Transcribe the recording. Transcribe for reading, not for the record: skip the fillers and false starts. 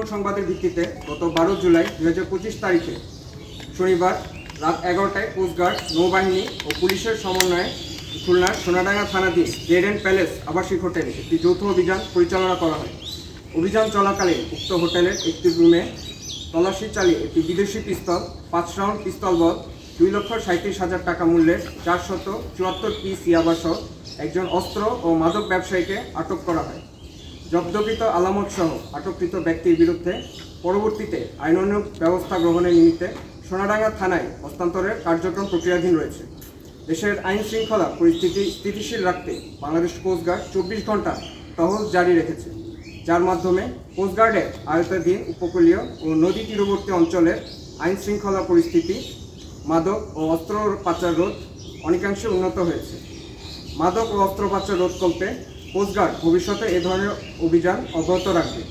গোপন সংবাদের ভিত্তিতে গত 12 জুলাই 2025 তারিখে শনিবার রাত 11টায় কোস্টগার্ড, নৌবাহিনী ও পুলিশের সমন্বয়ে খুলনার সোনাডাঙ্গা থানাধীন রেড এন্ড প্যালেস আবাসিক হোটেলে একটি যৌথ অভিযান পরিচালনা করা হয়। অভিযান চলাকালে উক্ত হোটেলের একটি রুমে তল্লাশি চালিয়ে একটি বিদেশি পিস্তল, 5 রাউন্ড পিস্তল বল, 2,37,000 টাকা মূল্যের 474 পিস ইয়াবাসহ একজন অস্ত্র ও মাদক ব্যবসায়ীকে আটক করা হয়। জব্দকৃত আলামত সহ আটককৃত ব্যক্তির বিরুদ্ধে পরবর্তীতে আইনানুগ ব্যবস্থা গ্রহণের নিমিত্তে সোনাডাঙ্গা থানায় হস্তান্তরের কার্যক্রম প্রক্রিয়াধীন রয়েছে। দেশের আইন শৃঙ্খলা পরিস্থিতি স্থিতিশীল রাখতে বাংলাদেশ কোস্টগার্ড 24 ঘন্টা টহল জারি রেখেছে, যার মাধ্যমে কোস্টগার্ডের আয়ত্তাধীন উপকূলীয় ও নদী তীরবর্তী অঞ্চলের আইন শৃঙ্খলা পরিস্থিতি, মাদক ও অস্ত্র পাচার রোধ অনেকাংশে উন্নত হয়েছে। মাদক ও অস্ত্র পাচার রোধ করতে কোস্টগার্ড ভবিষ্যতে এ ধরনের অভিযান অব্যাহত রাখবে।